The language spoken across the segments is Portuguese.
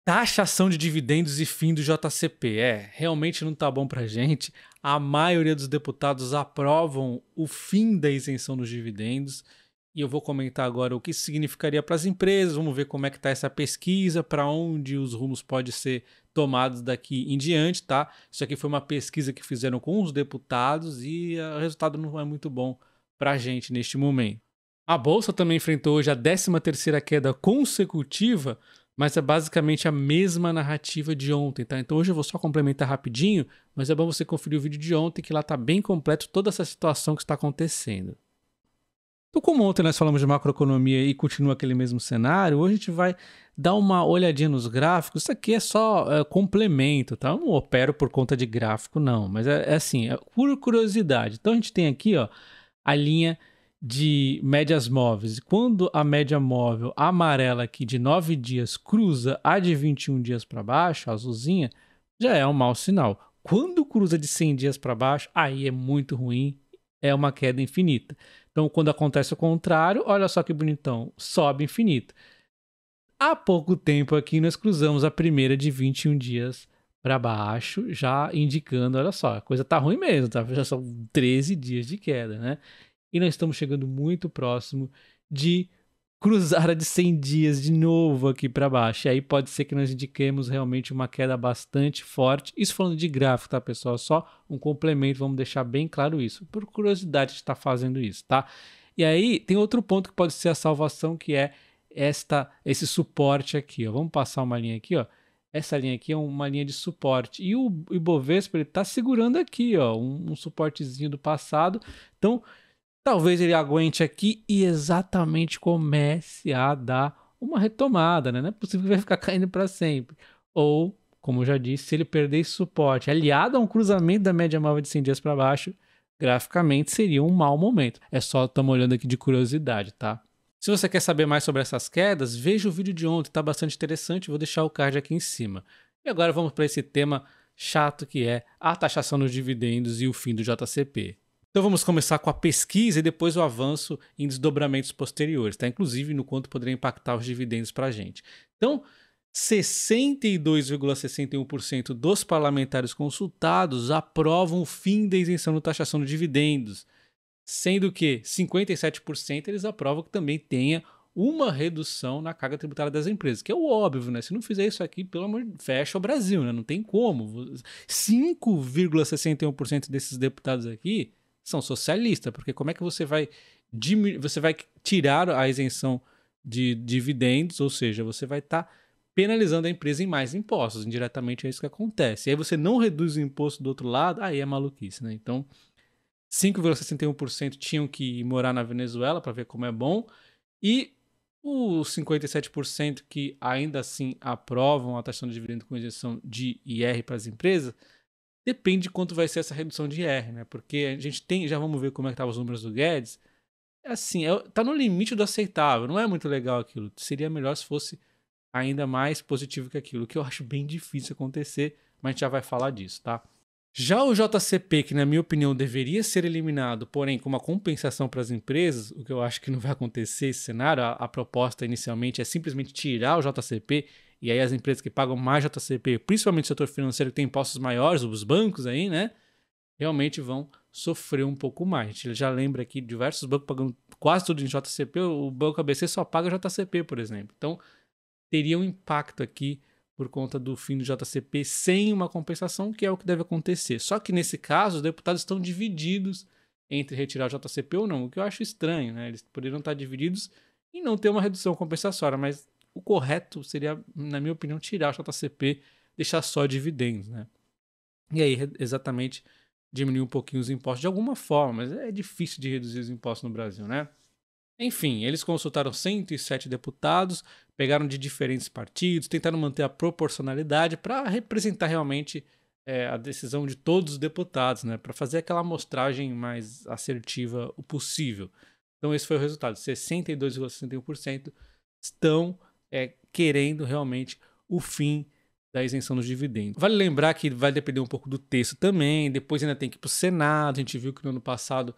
Taxação de dividendos e fim do JCP. Realmente não tá bom pra gente. A maioria dos deputados aprovam o fim da isenção dos dividendos. E eu vou comentar agora o que isso significaria para as empresas. Vamos ver como é que tá essa pesquisa, para onde os rumos podem ser tomados daqui em diante, tá? Isso aqui foi uma pesquisa que fizeram com os deputados e o resultado não é muito bom pra gente neste momento. A bolsa também enfrentou hoje a 13ª queda consecutiva, mas é basicamente a mesma narrativa de ontem, tá? Então hoje eu vou só complementar rapidinho, mas é bom você conferir o vídeo de ontem, que lá tá bem completo toda essa situação que está acontecendo. Então, como ontem nós falamos de macroeconomia e continua aquele mesmo cenário, hoje a gente vai dar uma olhadinha nos gráficos. Isso aqui é só complemento, tá? Eu não opero por conta de gráfico, não, mas é assim, é por curiosidade. Então a gente tem aqui, ó, a linha de médias móveis. Quando a média móvel amarela aqui de 9 dias cruza a de 21 dias para baixo, a azulzinha, já é um mau sinal. Quando cruza de 100 dias para baixo, aí é muito ruim, é uma queda infinita. Então, quando acontece o contrário, olha só que bonitão, sobe infinito. Há pouco tempo aqui nós cruzamos a primeira de 21 dias para baixo, já indicando, olha só, a coisa tá ruim mesmo, tá? Já são 13 dias de queda, né? E nós estamos chegando muito próximo de cruzar a de 100 dias de novo aqui para baixo. E aí pode ser que nós indiquemos realmente uma queda bastante forte. Isso falando de gráfico, tá, pessoal? Só um complemento, vamos deixar bem claro isso. Por curiosidade de estar fazendo isso, tá? E aí tem outro ponto que pode ser a salvação, que é esse suporte aqui, ó. Vamos passar uma linha aqui, ó. Essa linha aqui é uma linha de suporte. E o Ibovespa, ele tá segurando aqui, ó, um suportezinho do passado. Então, talvez ele aguente aqui e exatamente comece a dar uma retomada, né? Não é possível que vai ficar caindo para sempre. Ou, como eu já disse, se ele perder esse suporte, aliado a um cruzamento da média móvel de 100 dias para baixo, graficamente seria um mau momento. É só estamos olhando aqui de curiosidade, tá? Se você quer saber mais sobre essas quedas, veja o vídeo de ontem, tá bastante interessante, vou deixar o card aqui em cima. E agora vamos para esse tema chato que é a taxação dos dividendos e o fim do JCP. Então vamos começar com a pesquisa e depois o avanço em desdobramentos posteriores, tá? Inclusive no quanto poderia impactar os dividendos para a gente. Então, 62,61% dos parlamentares consultados aprovam o fim da isenção de taxação de dividendos, sendo que 57% eles aprovam que também tenha uma redução na carga tributária das empresas, que é o óbvio, né? Se não fizer isso aqui, pelo amor de Deus, fecha o Brasil, né? Não tem como. 5,61% desses deputados aqui são socialistas, porque como é que você vai tirar a isenção de dividendos, ou seja, você vai estar penalizando a empresa em mais impostos, indiretamente é isso que acontece. E aí você não reduz o imposto do outro lado, aí é maluquice, né? Então, 5,61% tinham que morar na Venezuela para ver como é bom, e os 57% que ainda assim aprovam a taxação de dividendo com isenção de IR para as empresas, depende de quanto vai ser essa redução de IR, né? Porque a gente tem, já vamos ver como é que estavam os números do Guedes, assim, tá no limite do aceitável, não é muito legal aquilo. Seria melhor se fosse ainda mais positivo que aquilo, que eu acho bem difícil acontecer, mas a gente já vai falar disso, tá? Já o JCP, que na minha opinião deveria ser eliminado, porém com uma compensação para as empresas, o que eu acho que não vai acontecer esse cenário, a proposta inicialmente é simplesmente tirar o JCP, e aí as empresas que pagam mais JCP, principalmente o setor financeiro que tem impostos maiores, os bancos aí, né, realmente vão sofrer um pouco mais. A gente já lembra aqui de diversos bancos pagando quase tudo em JCP, o Banco ABC só paga JCP, por exemplo. Então, teria um impacto aqui por conta do fim do JCP sem uma compensação, que é o que deve acontecer. Só que nesse caso, os deputados estão divididos entre retirar o JCP ou não, o que eu acho estranho, né? Eles poderiam estar divididos e não ter uma redução compensatória, mas o correto seria, na minha opinião, tirar o JCP, deixar só dividendos, né? E aí, exatamente, diminuir um pouquinho os impostos de alguma forma, mas é difícil de reduzir os impostos no Brasil, né? Enfim, eles consultaram 107 deputados, pegaram de diferentes partidos, tentaram manter a proporcionalidade para representar realmente a decisão de todos os deputados, né? Para fazer aquela amostragem mais assertiva o possível. Então esse foi o resultado, 62,61% estão querendo realmente o fim da isenção dos dividendos. Vale lembrar que vai depender um pouco do texto também, depois ainda tem que ir para o Senado, a gente viu que no ano passado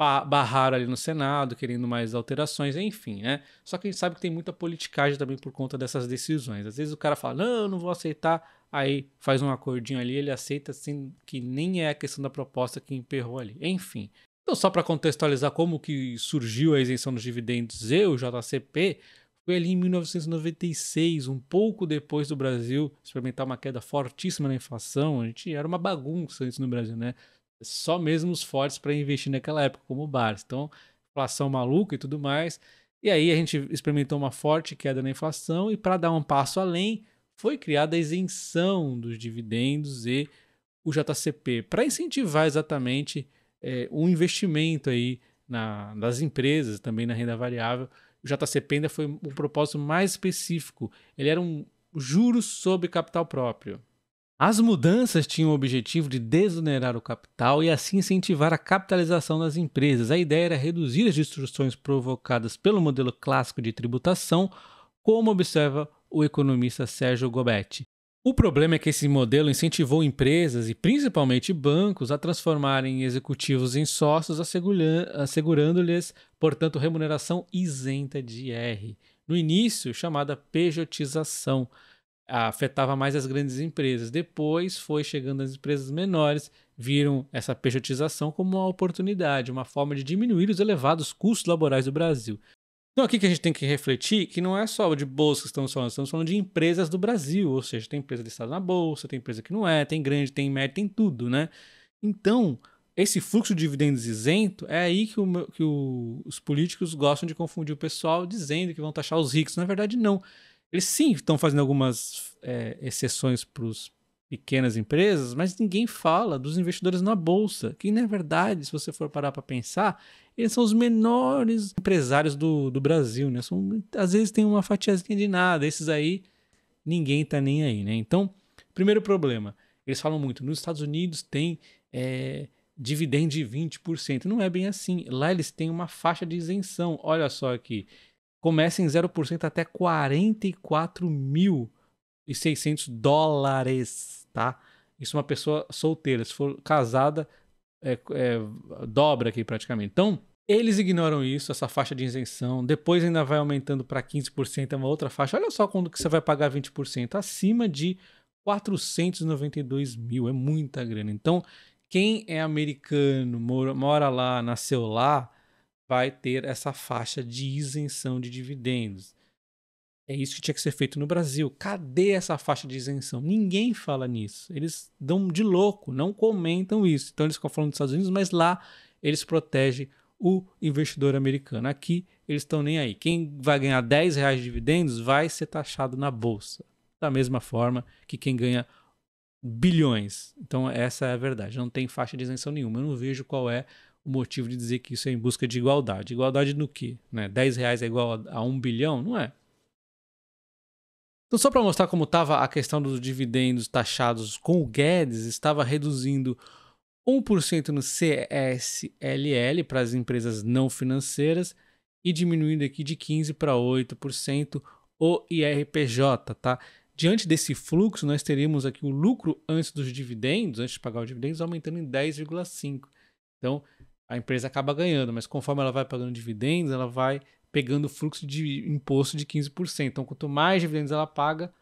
barraram ali no Senado, querendo mais alterações, enfim, né? Só que a gente sabe que tem muita politicagem também por conta dessas decisões. Às vezes o cara fala, não, eu não vou aceitar, aí faz um acordinho ali, ele aceita assim, que nem é a questão da proposta que emperrou ali. Enfim. Então, só para contextualizar como que surgiu a isenção dos dividendos e o JCP, foi ali em 1996, um pouco depois do Brasil experimentar uma queda fortíssima na inflação. A gente era uma bagunça antes no Brasil, né? Só mesmo os fortes para investir naquela época, como o Barça. Então, inflação maluca e tudo mais. E aí a gente experimentou uma forte queda na inflação e para dar um passo além, foi criada a isenção dos dividendos e o JCP, para incentivar exatamente o investimento aí das empresas, também na renda variável. O JCP ainda foi um propósito mais específico. Ele era um juros sobre capital próprio. As mudanças tinham o objetivo de desonerar o capital e assim incentivar a capitalização das empresas. A ideia era reduzir as distorções provocadas pelo modelo clássico de tributação, como observa o economista Sérgio Gobetti. O problema é que esse modelo incentivou empresas e principalmente bancos a transformarem executivos em sócios, assegurando-lhes, portanto, remuneração isenta de IR. No início, chamada pejotização, afetava mais as grandes empresas. Depois foi chegando as empresas menores, viram essa pejotização como uma oportunidade, uma forma de diminuir os elevados custos laborais do Brasil. Então aqui que a gente tem que refletir que não é só de bolsa que estamos falando de empresas do Brasil, ou seja, tem empresa listada na bolsa, tem empresa que não é, tem grande, tem médio, tem tudo, né? Então, esse fluxo de dividendos isento é aí que, os políticos gostam de confundir o pessoal dizendo que vão taxar os ricos. Na verdade, não. Eles sim estão fazendo algumas exceções para as pequenas empresas, mas ninguém fala dos investidores na bolsa, que na verdade, se você for parar para pensar, eles são os menores empresários do Brasil, né? Às vezes tem uma fatiazinha de nada, esses aí ninguém tá nem aí, né? Então, primeiro problema, eles falam muito, nos Estados Unidos tem dividendo de 20%, não é bem assim, lá eles têm uma faixa de isenção, olha só aqui, começa em 0% até $44.600, tá? Isso é uma pessoa solteira, se for casada, dobra aqui praticamente. Então, eles ignoram isso, essa faixa de isenção. Depois ainda vai aumentando para 15%, é uma outra faixa. Olha só quando que você vai pagar 20%. Acima de 492 mil. É muita grana. Então, quem é americano, mora lá, nasceu lá, vai ter essa faixa de isenção de dividendos. É isso que tinha que ser feito no Brasil. Cadê essa faixa de isenção? Ninguém fala nisso. Eles dão de louco, não comentam isso. Então eles ficam falando dos Estados Unidos, mas lá eles protegem o investidor americano. Aqui eles estão nem aí. Quem vai ganhar R$10 de dividendos vai ser taxado na bolsa. Da mesma forma que quem ganha bilhões. Então essa é a verdade. Não tem faixa de isenção nenhuma. Eu não vejo qual é o motivo de dizer que isso é em busca de igualdade. Igualdade no quê? Né? R$10 é igual a 1 bilhão? Não é. Então, só para mostrar como estava a questão dos dividendos taxados com o Guedes, estava reduzindo 1% no CSLL para as empresas não financeiras e diminuindo aqui de 15% para 8% o IRPJ, tá? Diante desse fluxo, nós teríamos aqui o lucro antes dos dividendos, antes de pagar os dividendos, aumentando em 10,5%. Então, a empresa acaba ganhando, mas conforme ela vai pagando dividendos, ela vai pegando fluxo de imposto de 15%. Então, quanto mais dividendos ela paga,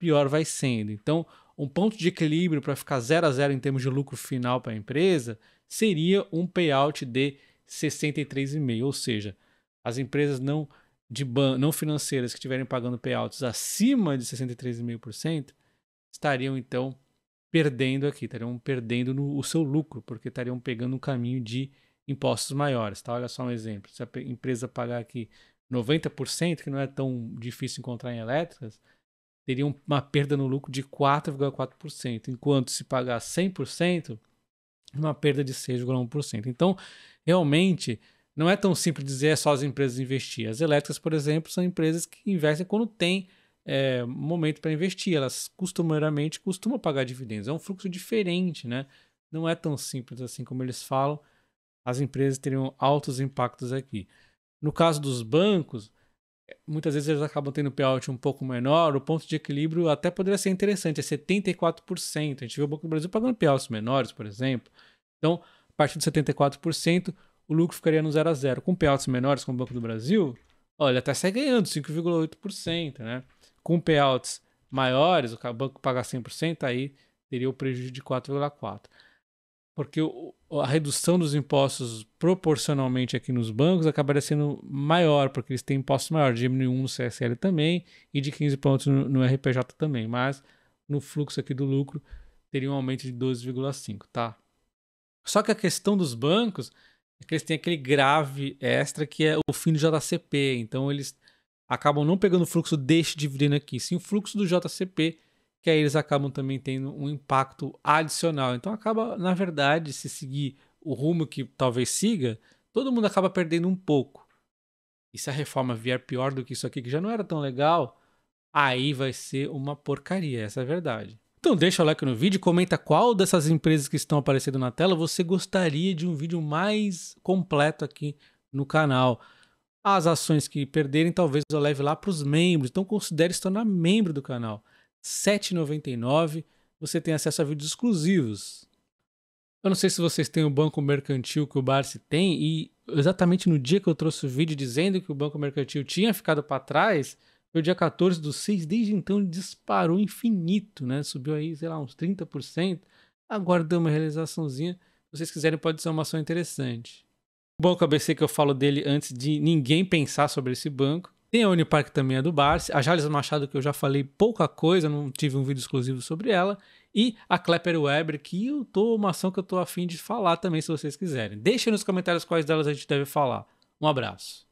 pior vai sendo. Então, um ponto de equilíbrio para ficar 0-0 em termos de lucro final para a empresa seria um payout de 63,5%. Ou seja, as empresas não financeiras que estiverem pagando payouts acima de 63,5% estariam, então, perdendo aqui, estariam perdendo o seu lucro, porque estariam pegando um caminho de impostos maiores, tá? Olha só um exemplo. Se a empresa pagar aqui 90%, que não é tão difícil encontrar em elétricas, teria uma perda no lucro de 4,4%, enquanto se pagar 100%, uma perda de 6,1%. Então, realmente, não é tão simples dizer só as empresas investir. As elétricas, por exemplo, são empresas que investem quando tem momento para investir. Elas costumeiramente costumam pagar dividendos. É um fluxo diferente, né? Não é tão simples assim como eles falam. As empresas teriam altos impactos aqui. No caso dos bancos, muitas vezes eles acabam tendo payout um pouco menor, o ponto de equilíbrio até poderia ser interessante, é 74%. A gente vê o Banco do Brasil pagando payouts menores, por exemplo. Então, a partir de 74%, o lucro ficaria no 0 a 0. Com payouts menores, como o Banco do Brasil, olha, até sai ganhando 5,8%, né? Com payouts maiores, o banco paga 100%, aí teria o prejuízo de 4,4%. Porque a redução dos impostos proporcionalmente aqui nos bancos acabaria sendo maior, porque eles têm impostos maiores, de M1 no CSL também e de 15 pontos no RPJ também, mas no fluxo aqui do lucro teria um aumento de 12,5, tá? Só que a questão dos bancos é que eles têm aquele grave extra que é o fim do JCP, então eles acabam não pegando o fluxo deste dividendo aqui, sim o fluxo do JCP, que aí eles acabam também tendo um impacto adicional. Então acaba, na verdade, se seguir o rumo que talvez siga, todo mundo acaba perdendo um pouco. E se a reforma vier pior do que isso aqui, que já não era tão legal, aí vai ser uma porcaria, essa é a verdade. Então deixa o like no vídeo, comenta qual dessas empresas que estão aparecendo na tela você gostaria de um vídeo mais completo aqui no canal. As ações que perderem, talvez eu leve lá para os membros, então considere se tornar membro do canal. R$ 7,99, você tem acesso a vídeos exclusivos. Eu não sei se vocês têm o Banco Mercantil que o Barsi tem, e exatamente no dia que eu trouxe o vídeo dizendo que o Banco Mercantil tinha ficado para trás, foi o dia 14/6, desde então ele disparou infinito, né? Subiu aí, sei lá, uns 30%. Agora deu uma realizaçãozinha. Se vocês quiserem, pode ser uma ação interessante. O Banco ABC que eu falo dele antes de ninguém pensar sobre esse banco. Tem a Unipar, que também é do Barsi, a Jales Machado, que eu já falei pouca coisa, não tive um vídeo exclusivo sobre ela, e a Klepper Weber, que uma ação que eu tô a fim de falar também, se vocês quiserem. Deixem nos comentários quais delas a gente deve falar. Um abraço.